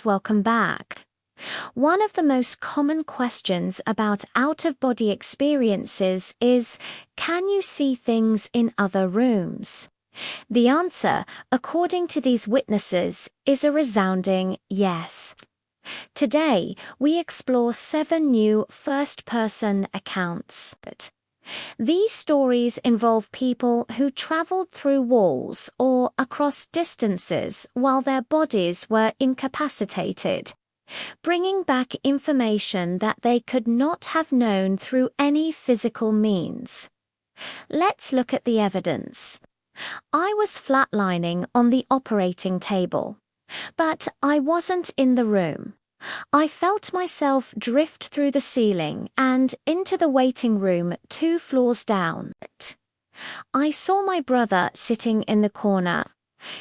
Welcome back. One of the most common questions about out-of-body experiences is, can you see things in other rooms? The answer, according to these witnesses, is a resounding yes. Today, we explore 7 new first-person accounts. These stories involve people who traveled through walls or across distances while their bodies were incapacitated, bringing back information that they could not have known through any physical means. Let's look at the evidence. I was flatlining on the operating table, but I wasn't in the room. I felt myself drift through the ceiling and into the waiting room 2 floors down. I saw my brother sitting in the corner.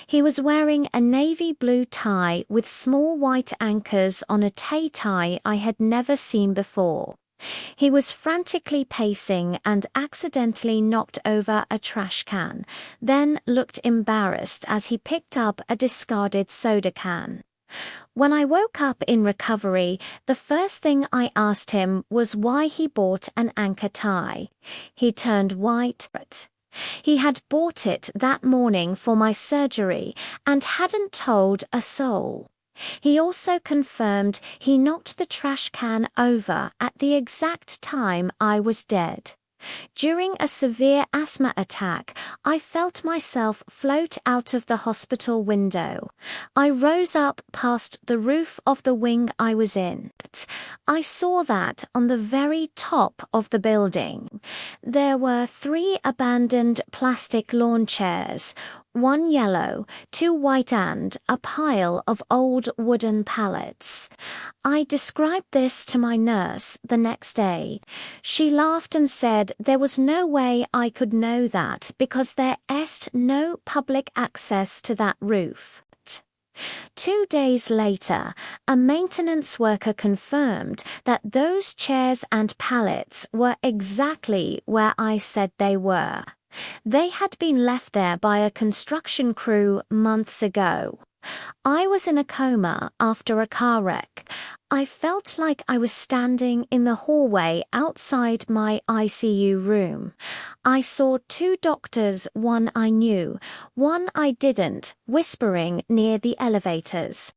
He was wearing a navy blue tie with small white anchors on a tie I had never seen before. He was frantically pacing and accidentally knocked over a trash can, then looked embarrassed as he picked up a discarded soda can. When I woke up in recovery, the first thing I asked him was why he bought an anchor tie. He turned white. He had bought it that morning for my surgery and hadn't told a soul. He also confirmed he knocked the trash can over at the exact time I was dead. During a severe asthma attack, I felt myself float out of the hospital window. I rose up past the roof of the wing I was in. I saw that on the very top of the building. There were 3 abandoned plastic lawn chairs, 1 yellow, 2 white and a pile of old wooden pallets. I described this to my nurse the next day. She laughed and said there was no way I could know that because there est no public access to that roof. 2 days later, a maintenance worker confirmed that those chairs and pallets were exactly where I said they were. They had been left there by a construction crew months ago. I was in a coma after a car wreck. I felt like I was standing in the hallway outside my ICU room. I saw 2 doctors, one I knew, one I didn't, whispering near the elevators.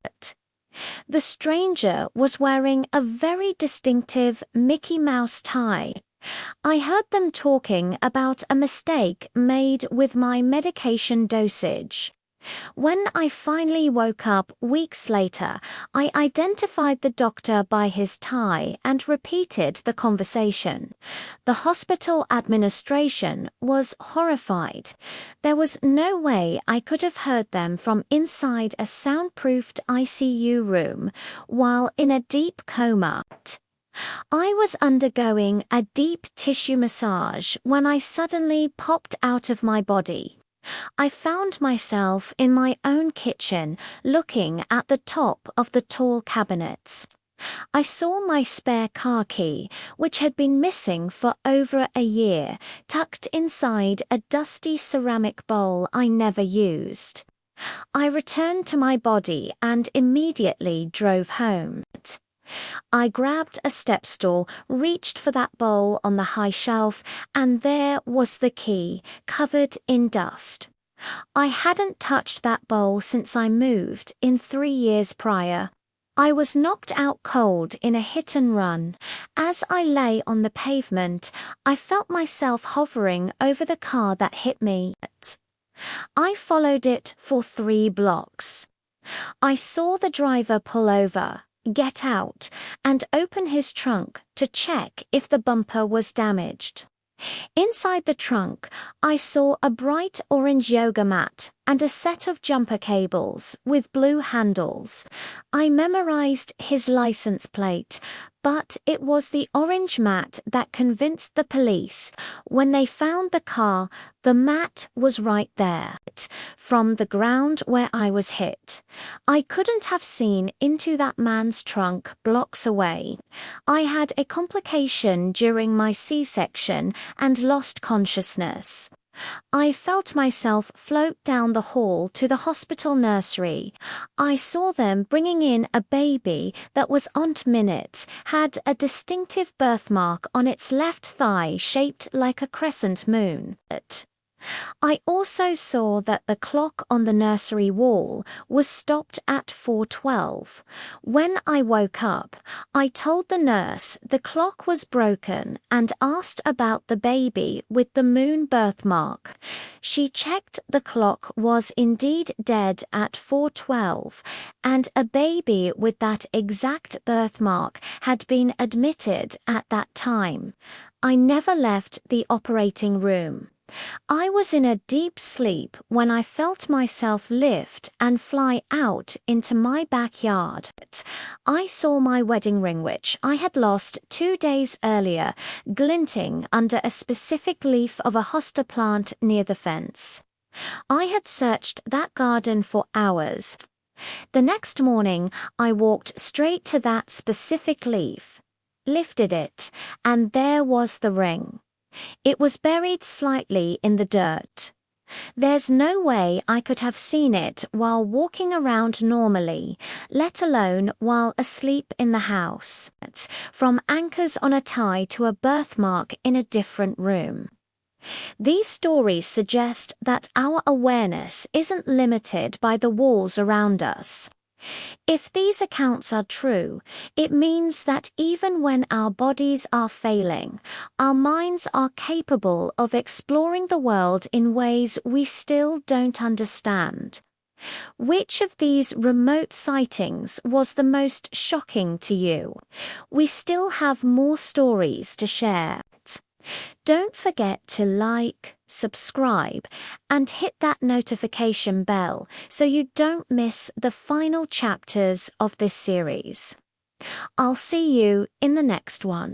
The stranger was wearing a very distinctive Mickey Mouse tie. I heard them talking about a mistake made with my medication dosage. When I finally woke up weeks later, I identified the doctor by his tie and repeated the conversation. The hospital administration was horrified. There was no way I could have heard them from inside a soundproofed ICU room while in a deep coma. I was undergoing a deep tissue massage when I suddenly popped out of my body. I found myself in my own kitchen looking at the top of the tall cabinets. I saw my spare car key, which had been missing for over a year, tucked inside a dusty ceramic bowl I never used. I returned to my body and immediately drove home. I grabbed a step stool, reached for that bowl on the high shelf, and there was the key, covered in dust. I hadn't touched that bowl since I moved in 3 years prior. I was knocked out cold in a hit and run. As I lay on the pavement, I felt myself hovering over the car that hit me. I followed it for 3 blocks. I saw the driver pull over, get out, and open his trunk to check if the bumper was damaged. Inside the trunk, I saw a bright orange yoga mat and a set of jumper cables with blue handles. I memorized his license plate, but it was the orange mat that convinced the police. When they found the car, the mat was right there, from the ground where I was hit. I couldn't have seen into that man's trunk blocks away. I had a complication during my C-section and lost consciousness. I felt myself float down the hall to the hospital nursery. I saw them bringing in a baby that was Aunt Minute, had a distinctive birthmark on its left thigh shaped like a crescent moon. I also saw that the clock on the nursery wall was stopped at 4:12. When I woke up, I told the nurse the clock was broken and asked about the baby with the moon birthmark. She checked the clock was indeed dead at 4:12, and a baby with that exact birthmark had been admitted at that time. I never left the operating room. I was in a deep sleep when I felt myself lift and fly out into my backyard. I saw my wedding ring, which I had lost 2 days earlier, glinting under a specific leaf of a hosta plant near the fence. I had searched that garden for hours. The next morning, I walked straight to that specific leaf, lifted it, and there was the ring. It was buried slightly in the dirt. There's no way I could have seen it while walking around normally, let alone while asleep in the house. From anchors on a tie to a birthmark in a different room. These stories suggest that our awareness isn't limited by the walls around us. If these accounts are true, it means that even when our bodies are failing, our minds are capable of exploring the world in ways we still don't understand. Which of these remote sightings was the most shocking to you? We still have more stories to share. Don't forget to like, subscribe, and hit that notification bell so you don't miss the final chapters of this series. I'll see you in the next one.